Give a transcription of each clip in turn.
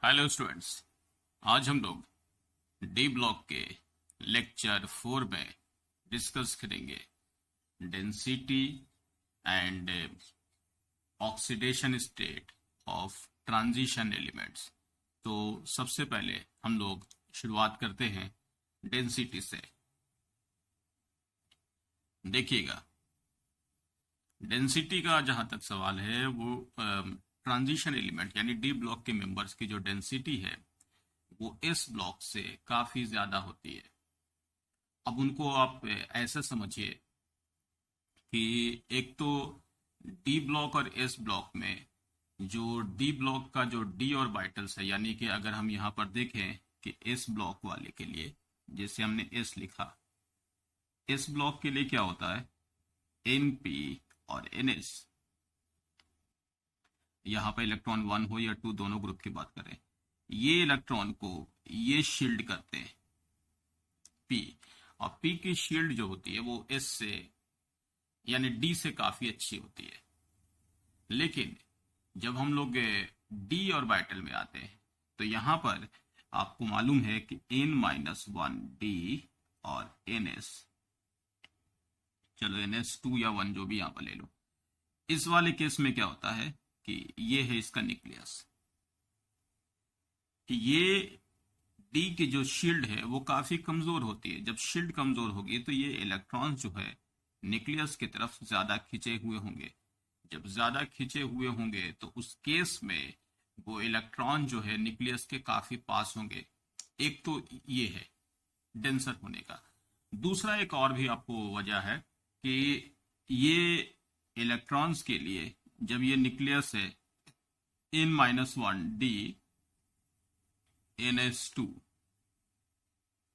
Hello students. आज हम लोग डी ब्लॉक के लेक्चर 4 में डिस्कस करेंगे density and oxidation state of transition elements. तो सबसे पहले हम लोग शुरुआत करते हैं डेंसिटी से। देखिएगा, डेंसिटी का जहां तक सवाल है वो ट्रांजिशन एलिमेंट यानी डी ब्लॉक के मेंबर्स की जो डेंसिटी है वो एस ब्लॉक से काफी ज्यादा होती है। अब उनको आप ऐसे समझिए कि एक तो डी ब्लॉक और एस ब्लॉक में जो डी ब्लॉक का जो डी ऑर्बिटल्स है, यानी कि अगर हम यहाँ पर देखें कि एस ब्लॉक वाले के लिए जैसे हमने एस लिखा, एस ब्लॉक के लिए क्या होता है एन पी और एन एस। यहाँ पर इलेक्ट्रॉन 1 हो या 2 दोनों ग्रुप की बात करें, ये इलेक्ट्रॉन को ये शील्ड करते हैं पी, और पी की शील्ड जो होती है वो एस से यानी डी से काफी अच्छी होती है। लेकिन जब हम लोग डी ऑर्बिटल में आते हैं तो यहां पर आपको मालूम है कि n-1 डी और ns, चलो ns2 या 1 जो भी यहां पर ले लो, इस वाले केस में क्या होता है कि ये है इसका न्यूक्लियस, कि ये डी की जो शील्ड है वो काफी कमजोर होती है। जब शील्ड कमजोर होगी तो ये इलेक्ट्रॉन जो है न्यूक्लियस की तरफ ज्यादा खिंचे हुए होंगे। जब ज्यादा खिंचे हुए होंगे तो उस केस में वो इलेक्ट्रॉन जो है न्यूक्लियस के काफी पास होंगे। एक तो ये है डेंसर होने का। दूसरा एक और भी आपको वजह है कि ये इलेक्ट्रॉन्स के लिए जब ये न्यूक्लियस है n-1 डी ns2,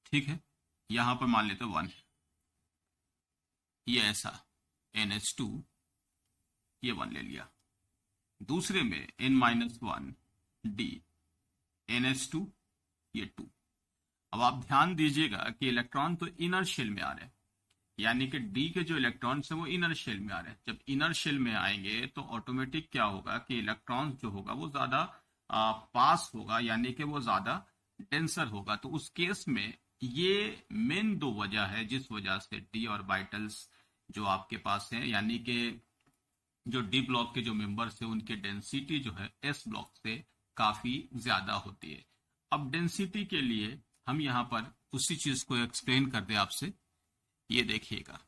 ठीक है, यहां पर मान लेते 1 है, ये ऐसा ns2 ये 1 ले लिया। दूसरे में n-1 डी ns2 ये 2। अब आप ध्यान दीजिएगा कि इलेक्ट्रॉन तो इनर शेल में आ रहे हैं, यानी कि डी के जो इलेक्ट्रॉन्स हैं वो इनर शेल में आ रहे हैं। जब इनर शेल में आएंगे तो ऑटोमेटिक क्या होगा कि इलेक्ट्रॉन जो होगा वो ज्यादा पास होगा, यानी कि वो ज्यादा डेंसर होगा। तो उस केस में ये मेन दो वजह है जिस वजह से डी ऑर्बिटल्स जो आपके पास हैं, यानी कि जो डी ब्लॉक के जो मेंबर्स हैं उनके डेंसिटी जो है एस ब्लॉक से काफी ज्यादा होती है। अब डेंसिटी के लिए हम यहाँ पर उसी चीज को एक्सप्लेन कर दें आपसे। ये देखिएगा,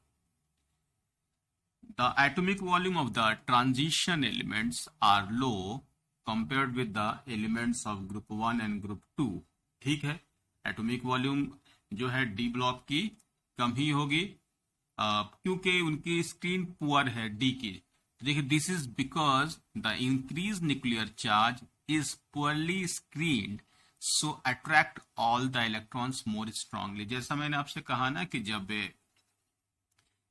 the atomic volume of the transition elements are low compared with the elements of group 1 and group 2। ठीक है, एटॉमिक वॉल्यूम जो है डी ब्लॉक की कम ही होगी क्योंकि उनकी स्क्रीन पुअर है डी की। देखिए, this is because the increase nuclear charge is poorly screened so attract all the electrons more strongly. जैसा मैंने आपसे कहा ना कि जब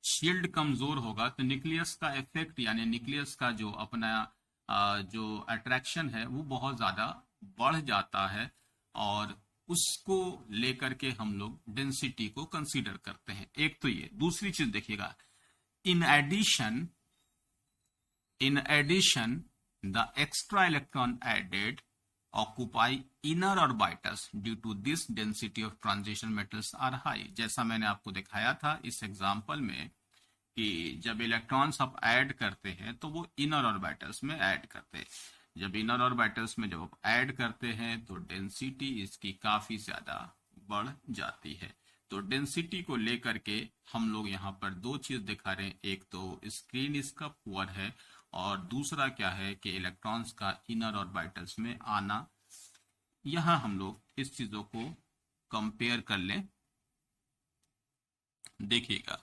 शील्ड कमजोर होगा तो न्यूक्लियस का इफेक्ट यानी न्यूक्लियस का जो अपना जो अट्रैक्शन है वो बहुत ज्यादा बढ़ जाता है, और उसको लेकर के हम लोग डेंसिटी को कंसीडर करते हैं। एक तो ये, दूसरी चीज देखिएगा, in addition the extra electron added occupy inner orbitals due to this density of transition metals are high। जैसा मैंने आपको दिखाया था इस एग्जांपल में कि जब इलेक्ट्रॉन्स आप ऐड करते हैं तो वो इनर ऑर्बिटल्स में ऐड करते हैं। जब इनर ऑर्बिटल्स में जब आप ऐड करते हैं तो डेंसिटी इसकी काफी ज्यादा बढ़ जाती है। तो डेंसिटी को लेकर के हम लोग यहाँ पर दो चीज दिखा रहे हैं, एक तो स्क्रीन इसका पुअर है और दूसरा क्या है कि इलेक्ट्रॉन्स का इनर ऑर्बिटल्स में आना। यहां हम लोग इस चीजों को कंपेयर कर लें। देखिएगा,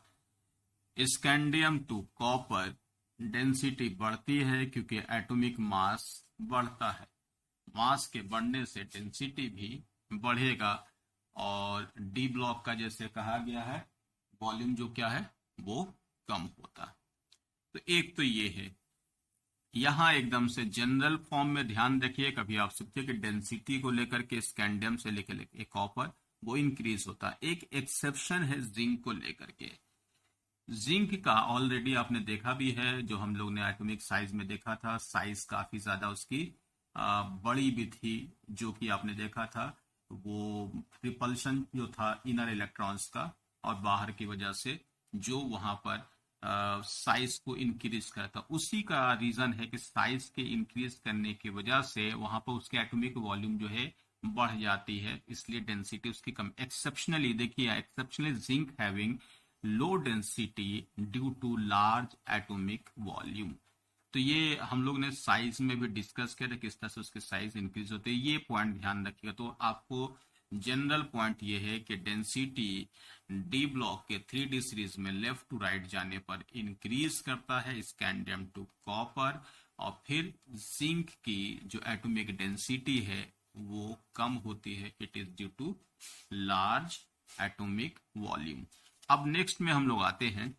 स्कैंडियम टू कॉपर डेंसिटी बढ़ती है क्योंकि एटॉमिक मास बढ़ता है। मास के बढ़ने से डेंसिटी भी बढ़ेगा, और डी ब्लॉक का जैसे कहा गया है वॉल्यूम जो क्या है वो कम होता है। तो एक तो ये है, यहां एकदम से जनरल फॉर्म में ध्यान रखिए, कभी आप सकते हैं कि डेंसिटी को लेकर के स्कैंडियम से लेकर कॉपर वो इंक्रीज होता है। एक एक्सेप्शन है जिंक को लेकर के। जिंक का ऑलरेडी आपने देखा भी है, जो हम लोग ने एटॉमिक साइज में देखा था, साइज काफी ज्यादा उसकी बड़ी विधि जो कि आपने देखा था, वो रिपल्शन जो था इनर इलेक्ट्रॉन्स का और बाहर की वजह से जो वहां पर साइज को इंक्रीज करता, उसी का रीजन है कि साइज के इंक्रीज करने की वजह से वहां पर उसके एटॉमिक वॉल्यूम जो है बढ़ जाती है, इसलिए डेंसिटी उसकी कम। एक्सेप्शनली देखिए, exceptionally zinc having low density due to large atomic volume. तो ये हम लोग ने साइज में भी डिस्कस किया था किस तरह से उसके साइज इंक्रीज होते हैं, ये पॉइंट ध्यान रखिएगा। तो आपको जनरल पॉइंट ये है कि डेंसिटी डी ब्लॉक के 3D सीरीज में लेफ्ट टू राइट जाने पर इंक्रीज करता है स्कैंडियम टू कॉपर, और फिर जिंक की जो एटॉमिक डेंसिटी है वो कम होती है, it is due to large atomic volume. अब नेक्स्ट में हम लोग आते हैं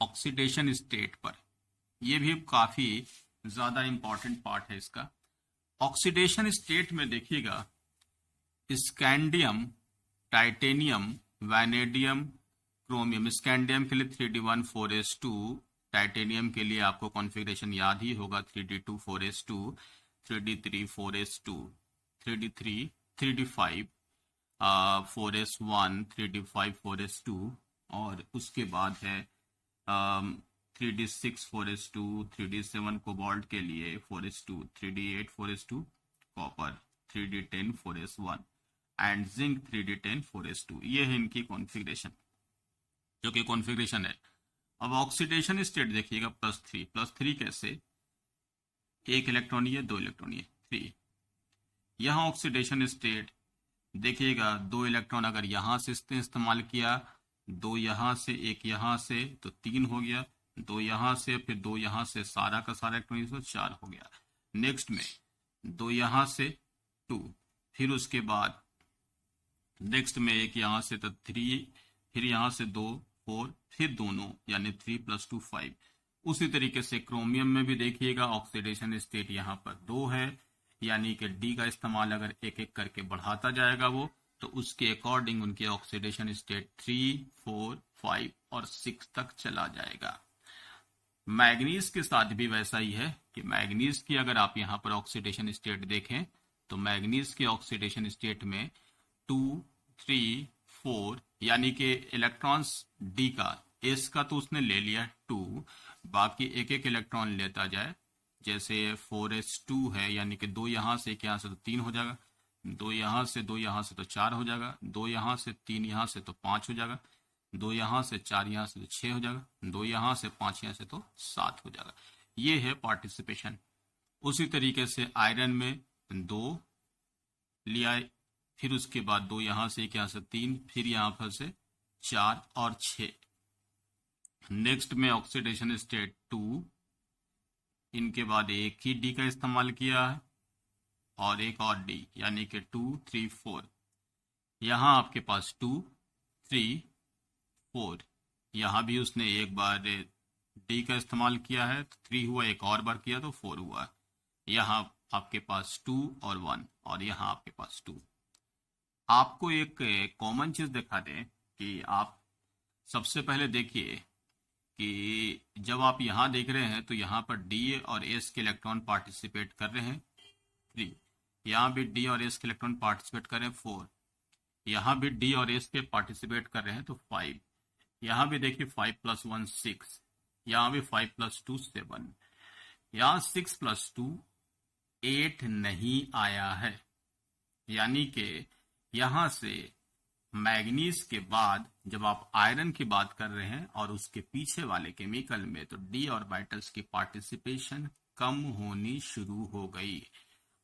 ऑक्सीडेशन स्टेट पर। ये भी काफी ज्यादा इंपॉर्टेंट पार्ट है इसका। ऑक्सीडेशन स्टेट में देखिएगा, scandium, titanium, vanadium, chromium. Scandium के लिए 3D1 4s2, टाइटेनियम के लिए आपको कॉन्फ़िगरेशन याद ही होगा 3D2 4s2, 3D3 4s2, 3D3 3D5 4s1, 3D5 4s2, और उसके बाद है 3D6 4s2, 3D7 कोबाल्ट के लिए 4s2, 3D8 4s2 copper, 3D10 4s1 and zinc 3D10 4s2। ये है इनकी कॉन्फ़िगरेशन, जो कि कॉन्फ़िगरेशन है। अब ऑक्सीडेशन स्टेट देखिएगा, +3 कैसे, एक इलेक्ट्रॉन ये, दो इलेक्ट्रॉन ये, 3। यहाँ ऑक्सीडेशन स्टेट देखिएगा, 2 इलेक्ट्रॉन अगर यहाँ से इस्तेमाल किया, 2 यहाँ से, एक यहाँ से, तो 3 हो गया, 2 यहाँ से, फिर 2 यहाँ से, सारा का सारा इलेक्ट्रॉन, तो 4 हो गया। नेक्स्ट में 2 यहाँ से 2, फिर उसके बाद नेक्स्ट में एक यहाँ से तो 3, फिर यहाँ से 2 4, फिर दोनों यानी 3 + 2 5। उसी तरीके से क्रोमियम में भी देखिएगा, ऑक्सीडेशन स्टेट यहाँ पर 2 है, यानी कि डी का इस्तेमाल अगर एक एक करके बढ़ाता जाएगा वो, तो उसके अकॉर्डिंग उनके ऑक्सीडेशन स्टेट 3 4 5 और 6 तक चला जाएगा। मैग्नीज के साथ भी वैसा ही है कि मैग्नीज की अगर आप यहाँ पर ऑक्सीडेशन स्टेट देखें, तो मैग्नीज के ऑक्सीडेशन स्टेट में 2 3 4, यानी कि इलेक्ट्रॉन्स डी का, एस का तो उसने ले लिया 2, बाकी एक एक इलेक्ट्रॉन लेता जाए। जैसे 4s2 है, यानी कि 2 यहाँ से, एक यहाँ से, तो 3 हो जाएगा, 2 यहाँ से, 2 यहाँ से, तो 4 हो जाएगा, 2 यहाँ से, 3 यहाँ से, तो 5 हो जाएगा, 2 यहाँ से, 4 यहाँ से, तो 6 हो जाएगा, 2 यहाँ से, 5 यहाँ से, तो 7 हो जाएगा। ये है पार्टिसिपेशन। उसी तरीके से आयरन में 2 लिया, फिर उसके बाद 2 यहाँ से, एक यहाँ से, 3, फिर यहाँ पर से 4 और 6। नेक्स्ट में ऑक्सीडेशन स्टेट 2, इनके बाद एक ही डी का इस्तेमाल किया है और एक और डी, यानी कि 2 3 4। यहाँ आपके पास 2 3 4, यहाँ भी उसने एक बार डी का इस्तेमाल किया है तो 3 हुआ, एक और बार किया तो 4 हुआ। यहाँ आपके पास 2 और 1, और यहाँ आपके पास 2। आपको एक कॉमन चीज दिखा दें कि आप सबसे पहले देखिए कि जब आप यहाँ देख रहे हैं तो यहाँ पर डी और एस के इलेक्ट्रॉन पार्टिसिपेट कर रहे हैं 3, यहाँ भी डी और एस के इलेक्ट्रॉन पार्टिसिपेट कर रहे हैं 4, यहाँ भी डी और एस के पार्टिसिपेट कर रहे हैं तो 5, यहाँ भी देखिए 5 + 1 6, यहाँ भी 5 + 2 7, यहाँ 6 + 2 8 नहीं आया है। यानी कि यहाँ से मैग्नीज के बाद जब आप आयरन की बात कर रहे हैं और उसके पीछे वाले केमिकल में, तो डी ऑर्बिटल्स की पार्टिसिपेशन कम होनी शुरू हो गई,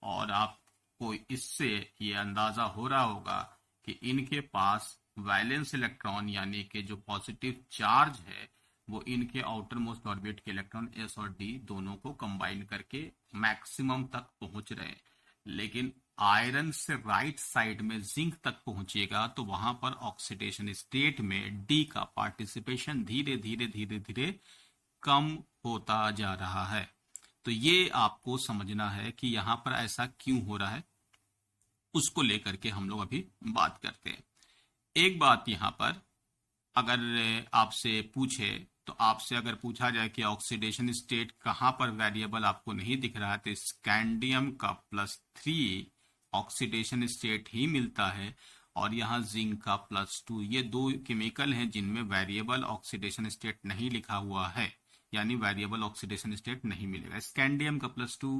और आपको इससे ये अंदाजा हो रहा होगा कि इनके पास वैलेंस इलेक्ट्रॉन, यानी कि जो पॉजिटिव चार्ज है, वो इनके आउटर मोस्ट ऑर्बिट के इलेक्ट्रॉन एस और डी दोनों को कंबाइन करके मैक्सिमम तक पहुंच रहे हैं। लेकिन आयरन से राइट साइड में जिंक तक पहुंचेगा तो वहां पर ऑक्सीडेशन स्टेट में डी का पार्टिसिपेशन धीरे धीरे धीरे धीरे कम होता जा रहा है। तो ये आपको समझना है कि यहां पर ऐसा क्यों हो रहा है, उसको लेकर के हम लोग अभी बात करते हैं। एक बात यहां पर अगर आपसे पूछे तो आपसे अगर पूछा जाए कि ऑक्सीडेशन स्टेट कहां पर वेरिएबल आपको नहीं दिख रहा है, तो स्कैंडियम का +3 ऑक्सीडेशन स्टेट ही मिलता है, और यहाँ जिंक का +2। ये दो केमिकल हैं जिनमें वेरिएबल ऑक्सीडेशन स्टेट नहीं लिखा हुआ है, यानी वेरिएबल ऑक्सीडेशन स्टेट नहीं मिलेगा। स्कैंडियम का +2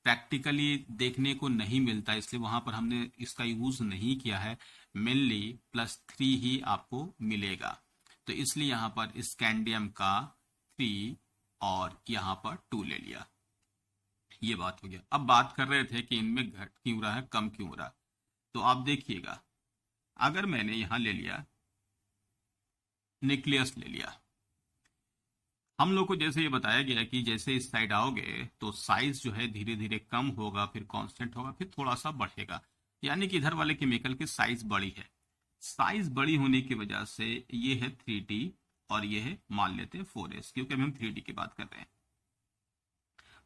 प्रैक्टिकली देखने को नहीं मिलता, इसलिए वहां पर हमने इसका यूज नहीं किया है। मेनली +3 ही आपको मिलेगा, तो इसलिए यहां पर स्कैंडियम का 3 और यहां पर 2 ले लिया। ये बात हो गया। अब बात कर रहे थे कि इनमें घट क्यों रहा है, कम क्यों रहा। तो आप देखिएगा, अगर मैंने यहां ले लिया न्यूक्लियस ले लिया, हम लोग को जैसे ये बताया गया कि जैसे इस साइड आओगे तो साइज जो है धीरे धीरे कम होगा, फिर कांस्टेंट होगा, फिर थोड़ा सा बढ़ेगा, यानी कि इधर वाले केमिकल की साइज बड़ी है। साइज बड़ी होने की वजह से ये है 3D और ये है मान लेते हैं 4S, क्योंकि अभी हम 3D की बात कर रहे हैं।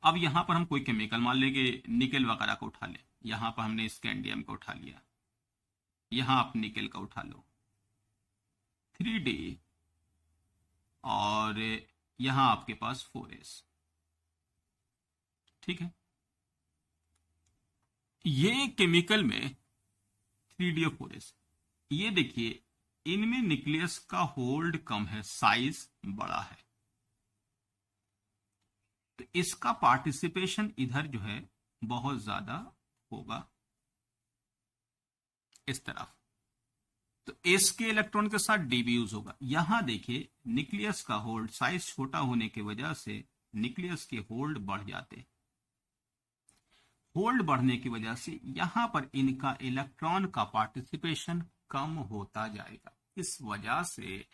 अब यहां पर हम कोई केमिकल मान लेंगे, निकेल वगैरह को उठा ले, यहां पर हमने स्कैंडियम को उठा लिया, यहां आप निकेल का उठा लो, 3D, और यहां आपके पास 4S। ठीक है, ये केमिकल में 3D और 4S, ये देखिए इनमें न्यूक्लियस का होल्ड कम है, साइज बड़ा है, तो इसका पार्टिसिपेशन इधर जो है बहुत ज्यादा होगा इस तरफ, तो एस के इलेक्ट्रॉन के साथ डी भी यूज होगा। यहां देखिए न्यूक्लियस का होल्ड साइज छोटा होने की वजह से न्यूक्लियस के होल्ड बढ़ जाते, होल्ड बढ़ने की वजह से यहां पर इनका इलेक्ट्रॉन का पार्टिसिपेशन कम होता जाएगा। इस वजह से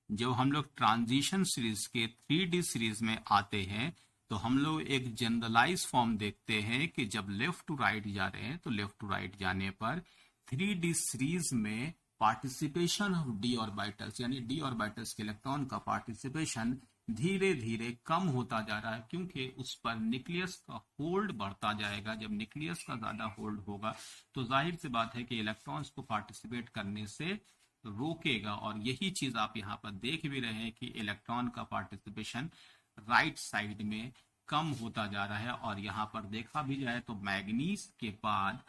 जब हम लोग ट्रांजिशन सीरीज के 3D सीरीज में आते हैं तो हम लोग एक जनरलाइज फॉर्म देखते हैं कि जब लेफ्ट टू राइट जा रहे हैं तो लेफ्ट टू राइट जाने पर 3D सीरीज में पार्टिसिपेशन ऑफ डी ऑर्बिटल्स, यानी डी ऑर्बिटल्स के इलेक्ट्रॉन का पार्टिसिपेशन धीरे धीरे कम होता जा रहा है, क्योंकि उस पर न्यूक्लियस का होल्ड बढ़ता जाएगा। जब न्यूक्लियस का ज्यादा होल्ड होगा तो जाहिर सी बात है कि इलेक्ट्रॉन्स को पार्टिसिपेट करने से रोकेगा, और यही चीज आप यहाँ पर देख भी रहे हैं कि इलेक्ट्रॉन का पार्टिसिपेशन राइट साइड में कम होता जा रहा है। और यहाँ पर देखा भी जाए तो मैग्नीज के बाद,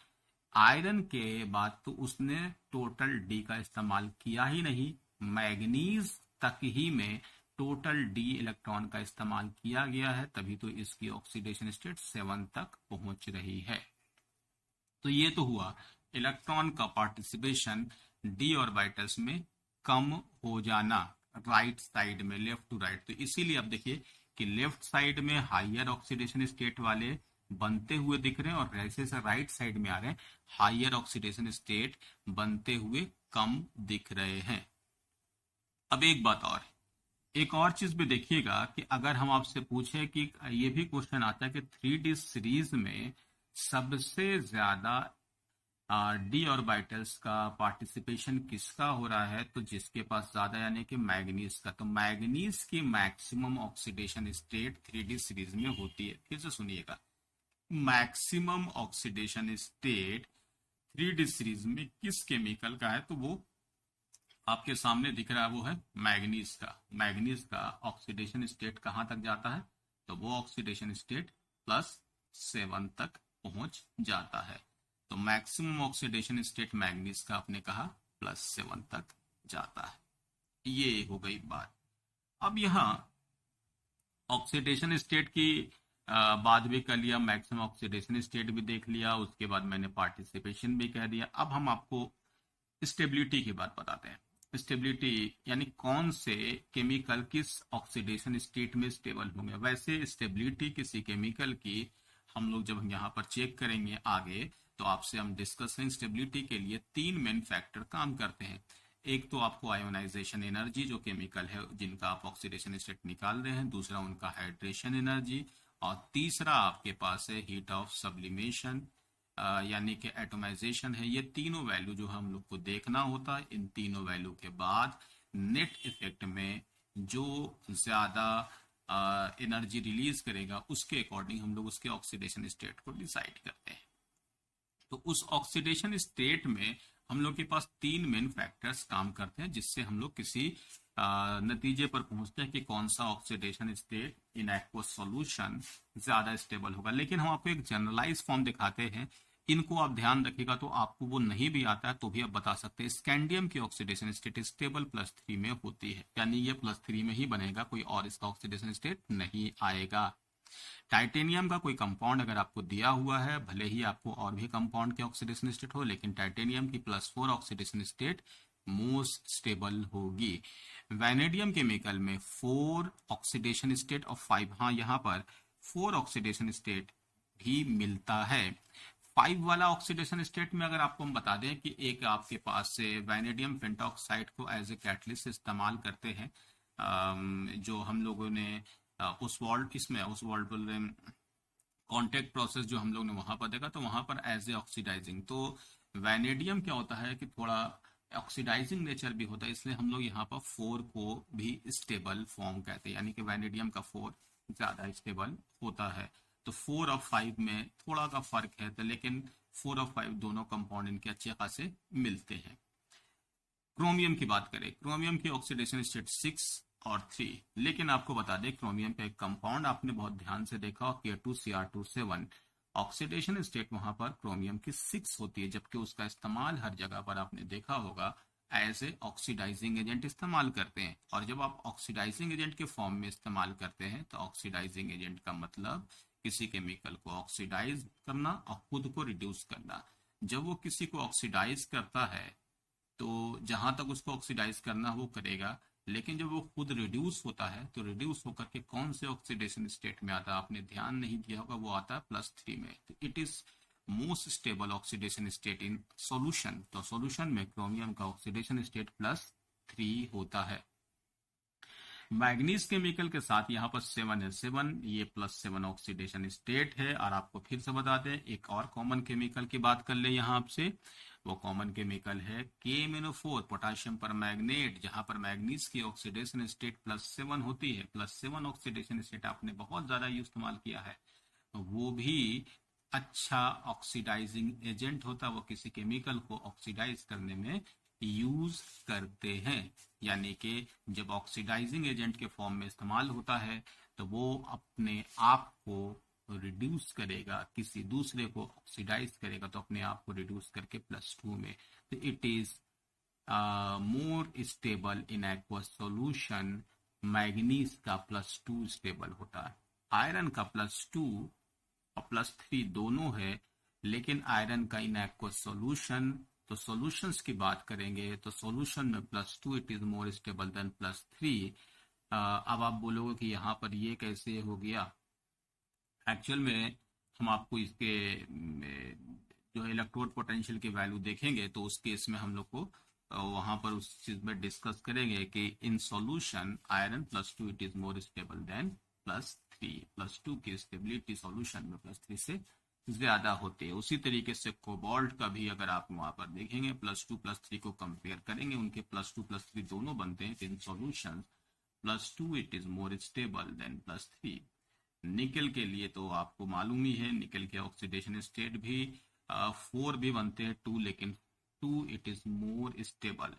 आयरन के बाद तो उसने टोटल डी का इस्तेमाल किया ही नहीं, मैग्नीज तक ही में टोटल डी इलेक्ट्रॉन का इस्तेमाल किया गया है, तभी तो इसकी ऑक्सीडेशन स्टेट 7 तक पहुंच रही है। तो ये तो हुआ इलेक्ट्रॉन का पार्टिसिपेशन डी ऑर्बिटल्स में कम हो जाना राइट साइड में, लेफ्ट टू राइट। तो इसीलिए अब देखिए कि लेफ्ट साइड में हायर ऑक्सीडेशन स्टेट वाले बनते हुए दिख रहे हैं, और जैसे से राइट साइड में आ रहे हैं हायर ऑक्सीडेशन स्टेट बनते हुए कम दिख रहे हैं। अब एक बात और, एक और चीज भी देखिएगा कि अगर हम आपसे पूछे कि ये भी क्वेश्चन आता है कि 3D सीरीज में सबसे ज्यादा डी ऑर्बिटल्स का पार्टिसिपेशन किसका हो रहा है, तो जिसके पास ज्यादा, यानी कि मैग्नीज का। तो मैग्नीज की maximum oxidation state 3D series में होती है। फिर से सुनिएगा, maximum oxidation state 3D series में किस केमिकल का है, तो वो आपके सामने दिख रहा है, वो है मैग्नीज का। मैग्नीज का ऑक्सीडेशन स्टेट कहां तक जाता है, तो वो ऑक्सीडेशन स्टेट +7 तक पहुंच जाता है। तो मैक्सिमम ऑक्सीडेशन स्टेट मैग्नीज का आपने कहा +7 तक जाता है। ये हो गई बात। अब यहां ऑक्सीडेशन स्टेट की बात भी कर लिया, मैक्सिमम ऑक्सीडेशन स्टेट भी देख लिया, उसके बाद मैंने पार्टिसिपेशन भी कह दिया। अब हम आपको स्टेबिलिटी की बात बताते हैं। स्टेबिलिटी यानी कौन से केमिकल किस ऑक्सीडेशन स्टेट में स्टेबल होंगे। वैसे स्टेबिलिटी किसी केमिकल की हम लोग जब यहाँ पर चेक करेंगे आगे, तो आपसे हम डिस्कस करेंगे। स्टेबिलिटी के लिए 3 मेन फैक्टर काम करते हैं। एक तो आपको आयोनाइजेशन एनर्जी, जो केमिकल है जिनका आप ऑक्सीडेशन स्टेट निकाल रहे हैं, दूसरा उनका हाइड्रेशन एनर्जी, और तीसरा आपके पास है हीट ऑफ सब्लिमेशन यानी कि एटोमाइजेशन है। ये तीनों वैल्यू जो हम लोग को देखना होता है। इन तीनों वैल्यू के बाद नेट इफेक्ट में जो ज्यादा एनर्जी रिलीज करेगा उसके अकॉर्डिंग हम लोग उसके ऑक्सीडेशन स्टेट को डिसाइड करते हैं। तो उस ऑक्सीडेशन स्टेट में हम लोग के पास तीन मेन फैक्टर्स काम करते हैं जिससे हम लोग किसी नतीजे पर पहुंचते हैं कि कौन सा oxidation state in aqueous solution ज्यादा स्टेबल होगा। लेकिन हम आपको एक जनरलाइज फॉर्म दिखाते हैं, इनको आप ध्यान रखिएगा, तो आपको वो नहीं भी आता है तो भी आप बता सकते हैं। स्कैंडियम की ऑक्सीडेशन स्टेट स्टेबल +3 में होती है, यानी ये +3 में ही बनेगा, कोई और इसका ऑक्सीडेशन स्टेट नहीं आएगा। टाइटेनियम का कोई कंपाउंड अगर आपको दिया हुआ है, भले ही आपको और भी कंपाउंड के ऑक्सीडेशन स्टेट हो, लेकिन टाइटेनियम की +4 ऑक्सीडेशन स्टेट मोस्ट स्टेबल होगी। वैनेडियम केमिकल में 4 ऑक्सीडेशन स्टेट और 5, हाँ यहाँ पर 4 ऑक्सीडेशन स्टेट भी मिलता है। 5 वाला ऑक्सीडेशन स्टेट में अगर आपको हम बता दें कि एक आपके पास से वैनेडियम पेंटॉक्साइड को एज ए कैटलिस्ट इस्तेमाल करते हैं, जो हम लोगों ने उस वर्ल्ड कॉन्टेक्ट प्रोसेस जो हम लोग ने वहां पर देखा, तो वहां पर एज ए ऑक्सीडाइजिंग, तो वैनेडियम क्या होता है कि थोड़ा ऑक्सीडाइजिंग नेचर भी होता है, इसलिए हम लोग यहाँ पर 4 को भी स्टेबल फॉर्म कहते हैं, यानी कि वैनेडियम का 4 ज्यादा स्टेबल होता है। तो 4 और 5 में थोड़ा का फर्क है, तो लेकिन 4 और 5 दोनों कंपाउंड इनके अच्छे खासे मिलते हैं। क्रोमियम की बात करें, क्रोमियम की ऑक्सीडेशन स्टेट 6 और 3, लेकिन आपको बता दें क्रोमियम का एक कंपाउंड आपने बहुत ध्यान से देखा, K2Cr2 ऑक्सीडेशन स्टेट वहां पर क्रोमियम की 6 होती है, जबकि उसका इस्तेमाल हर जगह पर आपने देखा होगा एज ए ऑक्सीडाइजिंग एजेंट इस्तेमाल करते हैं। और जब आप ऑक्सीडाइजिंग एजेंट के फॉर्म में इस्तेमाल करते हैं, तो ऑक्सीडाइजिंग एजेंट का मतलब किसी केमिकल को ऑक्सीडाइज करना और खुद को रिड्यूस करना। जब वो किसी को ऑक्सीडाइज करता है तो जहां तक उसको ऑक्सीडाइज करना वो करेगा, लेकिन जब वो खुद रिड्यूस होता है तो रिड्यूस होकर के कौन से ऑक्सीडेशन स्टेट में आता है, आपने ध्यान नहीं दिया होगा, वो आता है +3 में। तो it is most stable oxidation state in solution. तो सॉल्यूशन में क्रोमियम का ऑक्सीडेशन स्टेट +3 होता है। मैग्नीज केमिकल के साथ यहाँ पर 7 है, 7 ये +7 ऑक्सीडेशन स्टेट है। और आपको फिर से बता दें, एक और कॉमन केमिकल की बात कर ले यहाँ आपसे, वो कॉमन केमिकल है KMnO4 पोटेशियम पर मैग्नेट, जहां पर मैग्नीज की ऑक्सीडेशन स्टेट +7 होती है। +7 ऑक्सीडेशन स्टेट आपने बहुत ज्यादा इस्तेमाल किया है, वो भी अच्छा ऑक्सीडाइजिंग एजेंट होता, वो किसी केमिकल को ऑक्सीडाइज करने में यूज करते हैं। यानी कि जब ऑक्सीडाइजिंग एजेंट के फॉर्म में इस्तेमाल होता है तो वो अपने आप को रिड्यूस करेगा, किसी दूसरे को ऑक्सीडाइज करेगा तो अपने आप को रिड्यूस करके +2 में। तो it is more stable in aqueous solution. Manganese का +2 स्टेबल होता है, आयरन का +2 और +3 दोनों है, लेकिन आयरन का इन एक्वस सॉल्यूशन, तो सॉल्यूशंस की बात करेंगे तो सॉल्यूशन में +2 it is more stable then +3। अब आप बोलोगे कि यहाँ पर ये कैसे हो गया, एक्चुअल में हम आपको इसके जो इलेक्ट्रोड पोटेंशियल की वैल्यू देखेंगे तो उस केस में हम लोग को वहां पर उस चीज में डिस्कस करेंगे कि in solution iron +2 it is more stable then +3। +2 की स्टेबिलिटी सॉल्यूशन में +3 से ज्यादा होती है। उसी तरीके से कोबाल्ट का भी अगर आप वहां पर देखेंगे, +2 +3 को कंपेयर करेंगे, उनके +2 +3 दोनों बनते हैं in solution, +2 it is more stable then +3। निकल के लिए तो आपको मालूम ही है, निकल के ऑक्सीडेशन स्टेट भी 4 भी बनते हैं 2, लेकिन 2 it is more stable.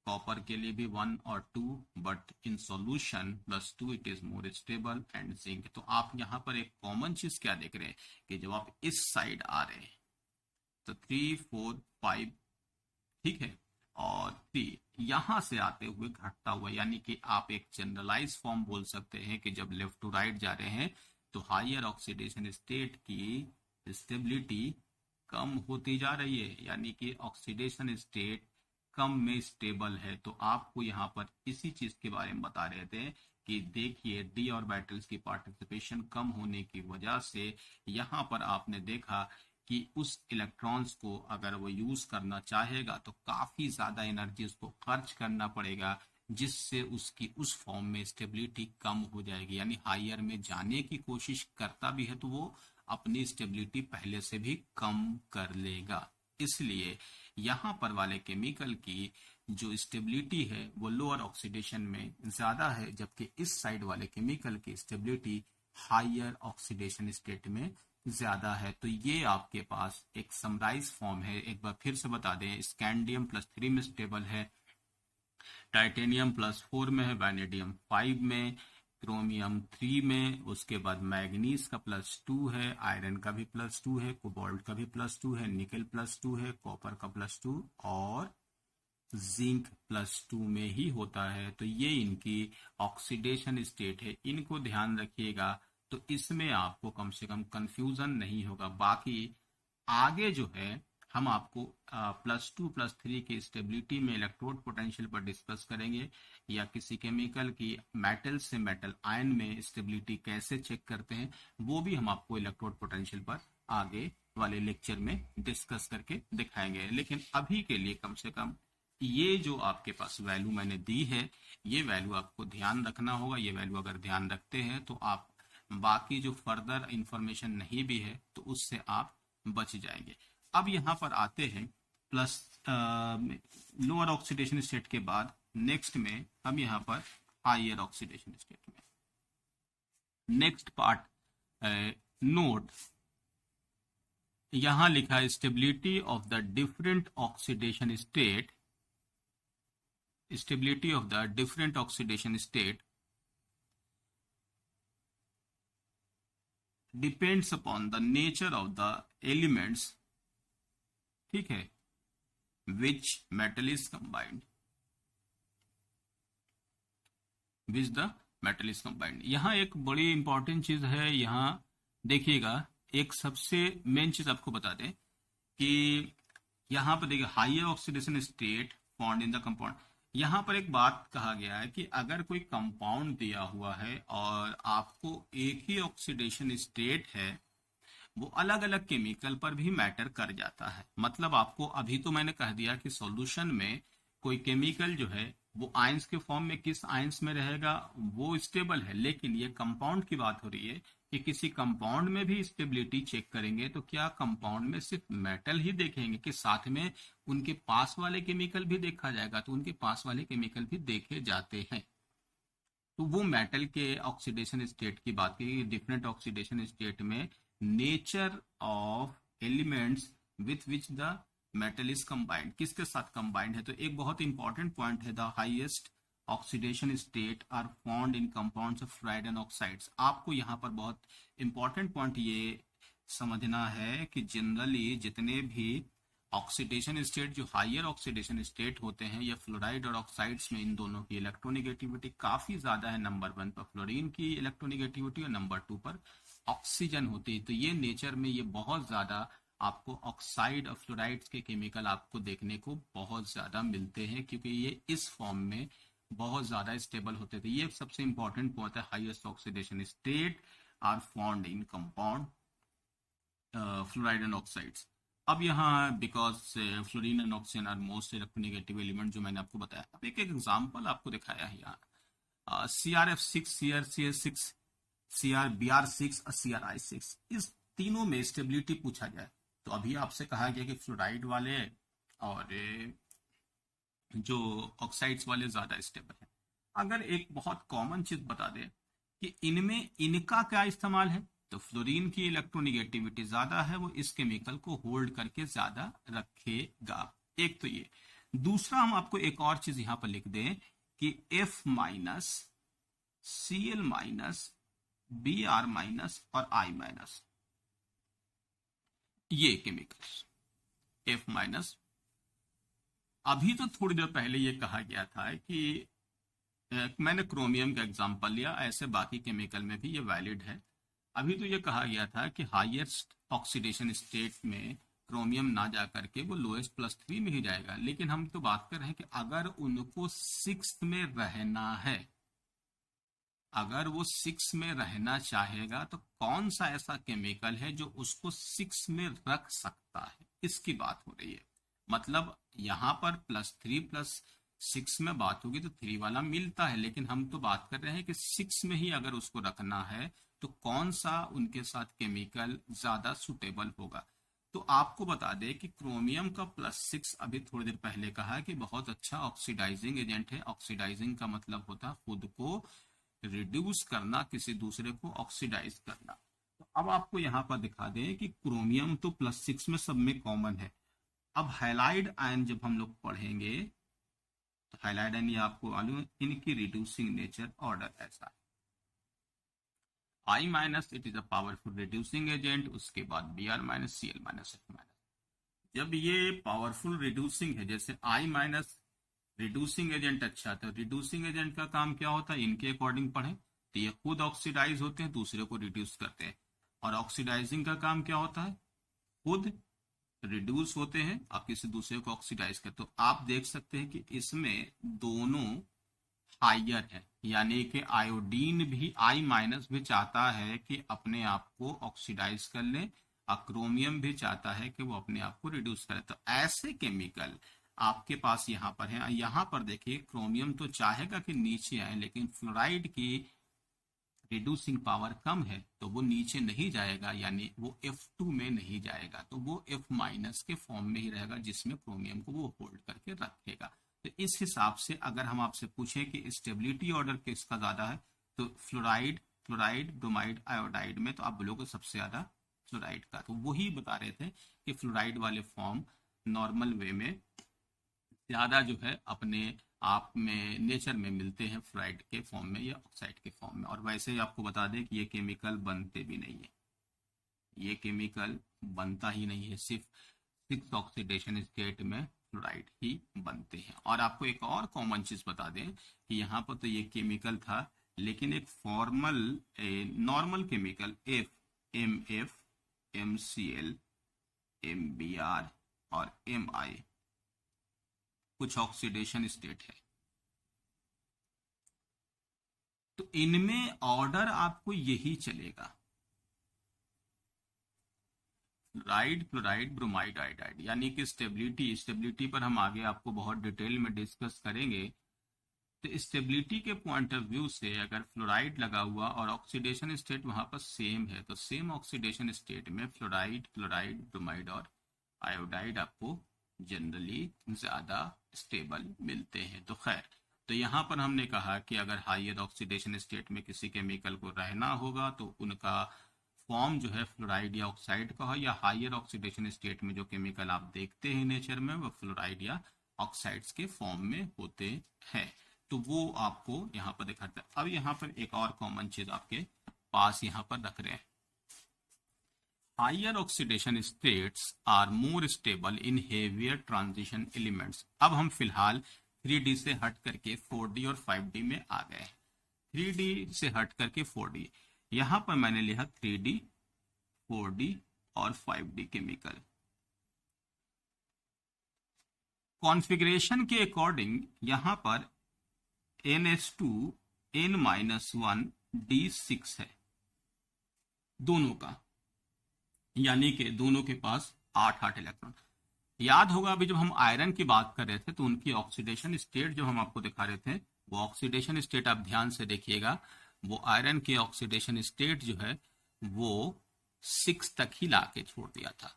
Copper के लिए भी 1 और 2, but in solution +2 it is more stable and zinc. तो आप यहाँ पर एक कॉमन चीज क्या देख रहे हैं कि जब आप इस साइड आ रहे हैं तो 3 4 5 ठीक है, और 3 यहां से आते हुए घटता हुआ, यानी कि आप एक जनरलाइज फॉर्म बोल सकते हैं कि जब लेफ्ट टू राइट जा रहे हैं तो हायर ऑक्सीडेशन स्टेट की स्टेबिलिटी कम होती जा रही है, यानी कि ऑक्सीडेशन स्टेट कम में स्टेबल है। तो आपको यहाँ पर इसी चीज के बारे में बता रहे थे कि देखिए डी ऑर्बिटल्स की पार्टिसिपेशन कम होने की वजह से यहाँ पर आपने देखा कि उस इलेक्ट्रॉन्स को अगर वो यूज करना चाहेगा तो काफी ज्यादा एनर्जी उसको खर्च करना पड़ेगा, जिससे उसकी उस फॉर्म में स्टेबिलिटी कम हो जाएगी। यानी हायर में जाने की कोशिश करता भी है तो वो अपनी स्टेबिलिटी पहले से भी कम कर लेगा। इसलिए यहाँ पर वाले केमिकल की जो स्टेबिलिटी है वो लोअर ऑक्सीडेशन में ज्यादा है, जबकि इस साइड वाले केमिकल की स्टेबिलिटी हायर ऑक्सीडेशन स्टेट में ज्यादा है। तो ये आपके पास एक समराइज फॉर्म है। एक बार फिर से बता दें, स्कैंडियम +3 में स्टेबल है, टाइटेनियम +4 में है, वैनेडियम 5 में, क्रोमियम 3 में, उसके बाद मैग्नीज का +2 है, आयरन का भी +2 है, कोबाल्ट का भी +2 है, निकल +2 है, कॉपर का +2 और जिंक +2 में ही होता है। तो ये इनकी ऑक्सीडेशन स्टेट है, इनको ध्यान रखिएगा। तो इसमें आपको कम से कम कंफ्यूजन नहीं होगा। बाकी आगे जो है हम आपको +2 +3 की स्टेबिलिटी में इलेक्ट्रोड पोटेंशियल पर डिस्कस करेंगे, या किसी केमिकल की मेटल से मेटल आयन में स्टेबिलिटी कैसे चेक करते हैं, वो भी हम आपको इलेक्ट्रोड पोटेंशियल पर आगे वाले लेक्चर में डिस्कस करके दिखाएंगे। लेकिन अभी के लिए कम से कम ये जो आपके पास वैल्यू मैंने दी है, ये वैल्यू आपको ध्यान रखना होगा। ये वैल्यू अगर ध्यान रखते हैं तो आप बाकी जो फर्दर इंफॉर्मेशन नहीं भी है तो उससे आप बच जाएंगे। अब यहाँ पर आते हैं प्लस लोअर ऑक्सीडेशन स्टेट के बाद नेक्स्ट में हम यहाँ पर हायर ऑक्सीडेशन स्टेट में नेक्स्ट पार्ट नोट यहां लिखा है stability of the different oxidation state, stability of the different oxidation state depends upon the nature of the elements, ठीक है, which metal is combined, which the metal is combined. यहां एक बड़ी important चीज है, यहां देखिएगा, एक सबसे मेन चीज आपको बता दें कि यहां पर देखिए higher oxidation state found in the compound. यहां पर एक बात कहा गया है कि अगर कोई कंपाउंड दिया हुआ है और आपको एक ही ऑक्सीडेशन स्टेट है, वो अलग अलग केमिकल पर भी मैटर कर जाता है। मतलब आपको अभी तो मैंने कह दिया कि सॉल्यूशन में कोई केमिकल जो है वो आयंस के फॉर्म में किस आयंस में रहेगा वो स्टेबल है, लेकिन ये कंपाउंड की बात हो रही है कि किसी कंपाउंड में भी स्टेबिलिटी चेक करेंगे तो क्या कंपाउंड में सिर्फ मेटल ही देखेंगे कि साथ में उनके पास वाले केमिकल भी देखा जाएगा? तो उनके पास वाले केमिकल भी देखे जाते हैं। तो वो मेटल के ऑक्सीडेशन स्टेट की बात की, डिफरेंट ऑक्सीडेशन स्टेट में nature of elements with which the metal is combined, किसके साथ कंबाइंड है। तो एक बहुत इंपॉर्टेंट पॉइंट है, the highest oxidation state are found in compounds of fluoride and oxides. आपको यहाँ पर बहुत इंपॉर्टेंट पॉइंट ये समझना है कि जनरली जितने भी ऑक्सीडेशन स्टेट, जो हायर ऑक्सीडेशन स्टेट होते हैं, या फ्लोराइड और ऑक्साइड्स में, इन दोनों की इलेक्ट्रोनिगेटिविटी काफी ज्यादा है। नंबर 1 पर फ्लोरीन की इलेक्ट्रोनिगेटिविटी और नंबर 2 पर ऑक्सीजन होती है। तो ये नेचर में ये बहुत ज्यादा आपको ऑक्साइड और फ्लोराइड्स के केमिकल आपको देखने को बहुत ज्यादा मिलते हैं, क्योंकि ये इस फॉर्म में बहुत ज्यादा स्टेबल होते थे। ये सबसे इंपॉर्टेंट पॉइंट है, highest oxidation state are found in compound fluoride and oxides. अब यहाँ because fluorine and oxygen are most electronegative element, जो मैंने आपको बताया। अब एक एग्जांपल आपको दिखाया है यहाँ, CrF6, CrCl6, CrBr6 और CrI6, इस तीनों में स्टेबिलिटी पूछा जाए तो अभी आपसे कहा गया कि फ्लोराइड वाले और जो ऑक्साइड्स वाले ज्यादा स्टेबल है। अगर एक बहुत कॉमन चीज बता दे कि इनमें इनका क्या इस्तेमाल है, तो फ्लोरीन की इलेक्ट्रोनिगेटिविटी ज्यादा है, वो इस केमिकल को होल्ड करके ज्यादा रखेगा। एक तो ये। दूसरा, हम आपको एक और चीज यहां पर लिख दें कि F-, Cl-, Br- और I-, ये केमिकल्स F-, अभी तो थोड़ी देर पहले ये कहा गया था कि मैंने क्रोमियम का एग्जांपल लिया, ऐसे बाकी केमिकल में भी ये वैलिड है। अभी तो ये कहा गया था कि हाईएस्ट ऑक्सीडेशन स्टेट में क्रोमियम ना जा करके वो लोएस्ट +3 में ही जाएगा, लेकिन हम तो बात कर रहे हैं कि अगर उनको 6 में रहना है, अगर वो 6 में रहना चाहेगा तो कौन सा ऐसा केमिकल है जो उसको 6 में रख सकता है, इसकी बात हो रही है। मतलब यहां पर +3 +6 में बात होगी तो 3 वाला मिलता है, लेकिन हम तो बात कर रहे हैं कि 6 में ही अगर उसको रखना है तो कौन सा उनके साथ केमिकल ज्यादा सुटेबल होगा। तो आपको बता दें कि क्रोमियम का +6 अभी थोड़ी देर पहले कहा कि बहुत अच्छा ऑक्सीडाइजिंग एजेंट है। ऑक्सीडाइजिंग का मतलब होता है खुद को रिड्यूस करना, किसी दूसरे को ऑक्सीडाइज करना। तो अब आपको यहाँ पर दिखा दें कि क्रोमियम तो +6 में सब में कॉमन है। अब हैलाइड आयन जब हम लोग पढ़ेंगे तो हैलाइड आयन ये आपको मालूम, इनकी रिड्यूसिंग नेचर ऑर्डर ऐसा है, I- it is a powerful reducing agent, उसके बाद Br- Cl- F-। जब ये पावरफुल रिड्यूसिंग है, जैसे I- रिड्यूसिंग एजेंट, अच्छा तो रिड्यूसिंग एजेंट का काम क्या होता है, इनके अकॉर्डिंग पढ़ें तो ये खुद ऑक्सीडाइज होते हैं, दूसरे को रिड्यूस करते हैं। और ऑक्सीडाइजिंग का काम क्या होता है, खुद रिड्यूस होते हैं और किसी दूसरे को ऑक्सीडाइज करते। तो आप देख सकते हैं कि इसमें दोनों हाइयर है, यानी कि आयोडीन भी I- भी चाहता है कि अपने आप को ऑक्सीडाइज कर ले, और क्रोमियम भी चाहता है कि वो अपने आप को रिड्यूस करे। तो ऐसे केमिकल आपके पास यहाँ पर है। यहाँ पर देखिए क्रोमियम तो चाहेगा कि नीचे आए, लेकिन फ्लोराइड की रिड्यूसिंग पावर कम है तो वो नीचे नहीं जाएगा, यानी वो F2 में नहीं जाएगा, तो वो F- के फॉर्म में ही रहेगा, जिसमें क्रोमियम को वो होल्ड करके रखेगा। तो इस हिसाब से अगर हम आपसे पूछें कि स्टेबिलिटी ऑर्डर किसका ज्यादा है, तो फ्लोराइड, ब्रोमाइड, आयोडाइड में तो आप बोलोगे सबसे ज्यादा फ्लोराइड का। तो वही बता रहे थे कि फ्लोराइड वाले फॉर्म नॉर्मल वे में ज्यादा जो है अपने आप में नेचर में मिलते हैं, फ्लोराइड के फॉर्म में या ऑक्साइड के फॉर्म में। और वैसे ही आपको बता दें कि ये केमिकल बनते भी नहीं है, ये केमिकल बनता ही नहीं है, सिर्फ 6 ऑक्सीडेशन स्टेट में फ्लोराइड ही बनते हैं। और आपको एक और कॉमन चीज बता दें कि यहाँ पर तो ये केमिकल था, लेकिन एक formal normal chemical MF, MCl, MBr और Mi कुछ ऑक्सीडेशन स्टेट है। तो इनमें ऑर्डर आपको यही चलेगा, फ्लोराइड, क्लोराइड, ब्रोमाइड, आयोडाइड, यानी कि स्टेबिलिटी पर हम आगे आपको बहुत डिटेल में डिस्कस करेंगे। तो स्टेबिलिटी के पॉइंट ऑफ व्यू से अगर फ्लोराइड लगा हुआ और ऑक्सीडेशन स्टेट वहां पर सेम है, तो सेम ऑक्सीडेशन स्टेट में फ्लोराइड, क्लोराइड, ब्रोमाइड और आयोडाइड आपको जनरली ज्यादा स्टेबल मिलते हैं। तो खैर, तो यहाँ पर हमने कहा कि अगर हाइयर ऑक्सीडेशन स्टेट में किसी केमिकल को रहना होगा तो उनका फॉर्म जो है फ्लोराइड या ऑक्साइड का हो, या हाइयर ऑक्सीडेशन स्टेट में जो केमिकल आप देखते हैं नेचर में वो फ्लोराइड या ऑक्साइड्स के फॉर्म में होते हैं। तो वो आपको यहाँ पर दिखाता है। अब यहाँ पर एक और कॉमन चीज आपके पास यहाँ पर रख रहे हैं, higher oxidation states are more stable in heavier transition elements. अब हम फिलहाल 3D से हट करके 4D और 5D में आ गए। 3D से हट करके 4D, यहां पर मैंने लिखा 3D, 4D और 5D केमिकल। कॉन्फ़िगरेशन के अकॉर्डिंग यहां पर NH2 N-1 D6 है दोनों का, यानी कि दोनों के पास 8 इलेक्ट्रॉन। याद होगा अभी जब हम आयरन की बात कर रहे थे तो उनकी ऑक्सीडेशन स्टेट जो हम आपको दिखा रहे थे, वो ऑक्सीडेशन स्टेट आप ध्यान से देखिएगा, वो आयरन की ऑक्सीडेशन स्टेट जो है वो 6 तक ही लाके छोड़ दिया था,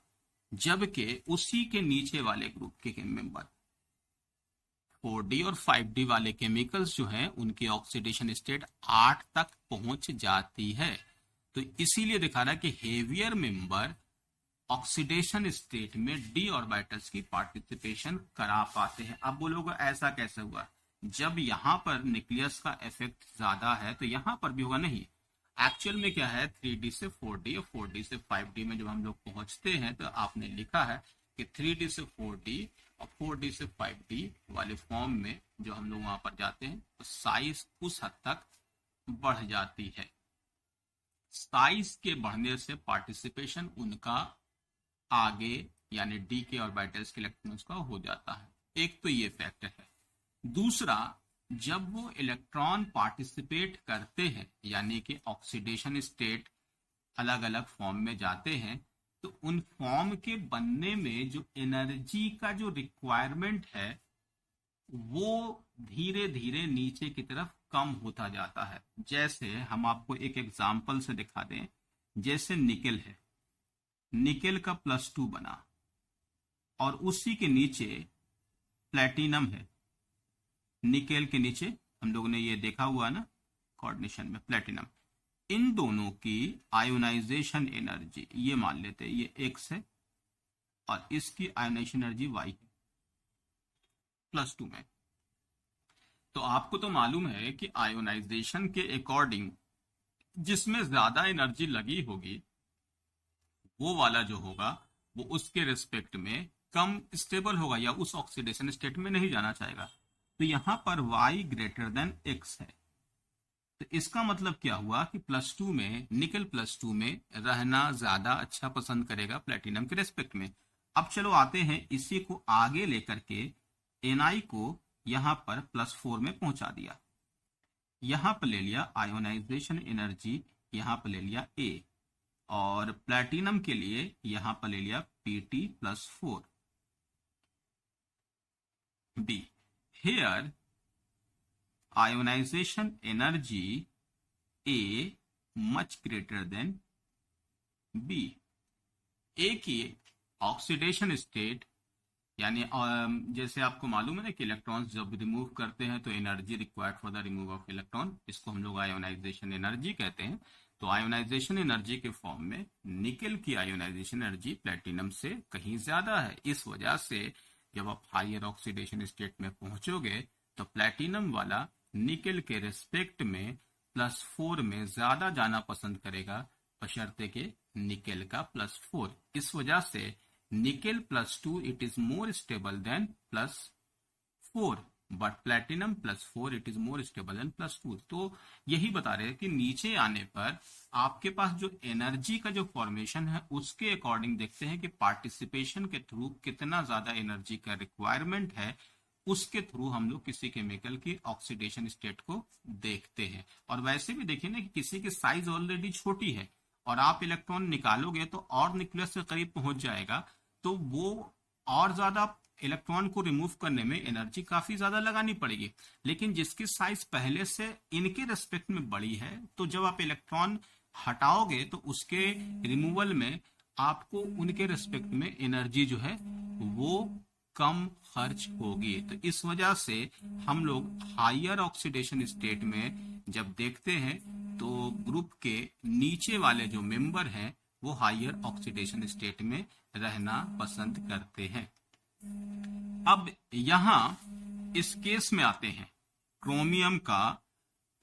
जबकि उसी के नीचे वाले ग्रुप के मेंबर 4D और 5D वाले केमिकल्स जो हैं उनकी ऑक्सीडेशन स्टेट 8 तक पहुंच जाती है। तो इसीलिए दिखा रहा है कि हेवियर मेंबर ऑक्सीडेशन स्टेट में डी ऑर्बिटल्स की पार्टिसिपेशन करा पाते हैं। अब बोलोगे ऐसा कैसे हुआ, जब यहां पर न्यूक्लियस का इफेक्ट ज्यादा है तो यहां पर भी होगा, नहीं। एक्चुअल में क्या है, 3D से 4D और 4D से 5D में जब हम लोग पहुंचते हैं तो आपने लिखा है कि 3D से 4D और 4D से 5D वाले फॉर्म में जो हम लोग वहां पर जाते हैं तो साइज उस हद तक बढ़ जाती है। साइज के बढ़ने से पार्टिसिपेशन उनका आगे यानी डी के ऑर्बिटल्स के इलेक्ट्रॉन्स का हो जाता है। एक तो ये फैक्टर है। दूसरा, जब वो इलेक्ट्रॉन पार्टिसिपेट करते हैं यानी कि ऑक्सीडेशन स्टेट अलग अलग फॉर्म में जाते हैं, तो उन फॉर्म के बनने में जो एनर्जी का जो रिक्वायरमेंट है वो धीरे धीरे नीचे की तरफ कम होता जाता है। जैसे हम आपको एक एग्जांपल से दिखा दें, जैसे निकेल है, निकेल का +2 बना और उसी के नीचे प्लेटिनम है, निकेल के नीचे हम लोगों ने ये देखा हुआ ना कोऑर्डिनेशन में प्लेटिनम, इन दोनों की आयोनाइजेशन एनर्जी, ये मान लेते हैं ये x है और इसकी आयोनाइजेशन एनर्जी y है +2 में। तो आपको तो मालूम है कि आयोनाइजेशन के अकॉर्डिंग जिसमें ज्यादा एनर्जी लगी होगी वो वाला जो होगा वो उसके रिस्पेक्ट में कम स्टेबल होगा या उस ऑक्सीडेशन स्टेट में नहीं जाना चाहेगा। तो यहां पर y ग्रेटर देन x है, तो इसका मतलब क्या हुआ कि +2 में, निकल +2 में रहना ज्यादा अच्छा पसंद करेगा प्लेटिनम के रेस्पेक्ट में। अब चलो आते हैं इसी को आगे लेकर के Na को यहां पर +4 में पहुंचा दिया, यहां पर ले लिया आयोनाइजेशन एनर्जी, यहां पर ले लिया A, और प्लैटिनम के लिए यहां पर ले लिया Pt+4 B। Here ionization energy A much greater than B। A की ऑक्सीडेशन स्टेट, यानी जैसे आपको मालूम है ना कि इलेक्ट्रॉन्स जब रिमूव करते हैं तो energy required for the remove of electron, इसको हम लोग आयोनाइजेशन एनर्जी कहते हैं। तो आयोनाइजेशन एनर्जी के फॉर्म में निकेल की आयोनाइजेशन एनर्जी प्लेटिनम से कहीं ज्यादा है। इस वजह से जब आप हायर ऑक्सीडेशन स्टेट में पहुंचोगे तो प्लेटिनम वाला निकेल के रिस्पेक्ट में +4 में ज्यादा जाना पसंद करेगा, बशर्ते के निकेल का +4। इस वजह से nickel +2 it is more stable then +4, but platinum +4 it is more stable then +2। तो यही बता रहे हैं कि नीचे आने पर आपके पास जो एनर्जी का जो फॉर्मेशन है उसके अकॉर्डिंग देखते हैं कि पार्टिसिपेशन के थ्रू कितना ज्यादा एनर्जी का रिक्वायरमेंट है, उसके थ्रू हम लोग किसी केमिकल की ऑक्सीडेशन स्टेट को देखते हैं। और वैसे भी देखिए ना कि किसी की साइज ऑलरेडी छोटी है और आप इलेक्ट्रॉन निकालोगे तो और न्यूक्लियस के करीब पहुंच जाएगा, तो वो और ज्यादा इलेक्ट्रॉन को रिमूव करने में एनर्जी काफी ज्यादा लगानी पड़ेगी। लेकिन जिसकी साइज पहले से इनके रेस्पेक्ट में बड़ी है, तो जब आप इलेक्ट्रॉन हटाओगे तो उसके रिमूवल में आपको उनके रेस्पेक्ट में एनर्जी जो है वो कम खर्च होगी। तो इस वजह से हम लोग हायर ऑक्सीडेशन स्टेट में जब देखते हैं तो ग्रुप के नीचे वाले जो मेंबर हैं वो हायर ऑक्सीडेशन स्टेट में रहना पसंद करते हैं। अब यहां इस केस में आते हैं, क्रोमियम का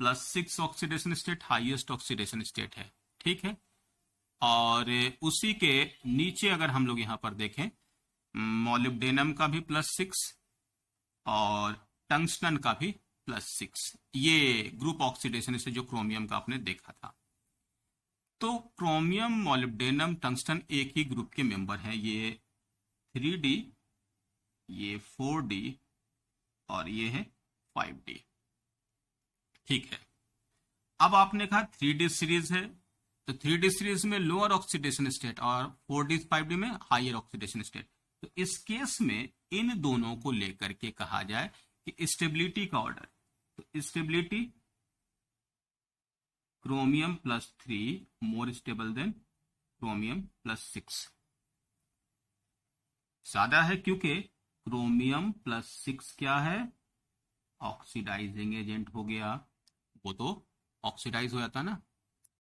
+6 oxidation state highest oxidation state है, ठीक है। और उसी के नीचे अगर हम लोग यहां पर देखें, मॉलिब्डेनम का भी +6 और टंगस्टन का भी +6, ये ग्रुप ऑक्सीडेशन से जो क्रोमियम का आपने देखा था। तो क्रोमियम, मॉलिब्डेनम, टंगस्टन एक ही ग्रुप के मेंबर हैं, ये 3D, ये 4D और ये है 5D, ठीक है। अब आपने कहा 3D सीरीज है, तो 3D सीरीज में लोअर ऑक्सीडेशन स्टेट और 4D 5D में हायर ऑक्सीडेशन स्टेट। तो इस केस में इन दोनों को लेकर के कहा जाए कि स्टेबिलिटी का ऑर्डर, तो stability chromium +3 more stable then chromium +6। सादा है क्योंकि क्रोमियम +6 क्या है, ऑक्सीडाइजिंग एजेंट हो गया, वो तो ऑक्सीडाइज हो जाता ना,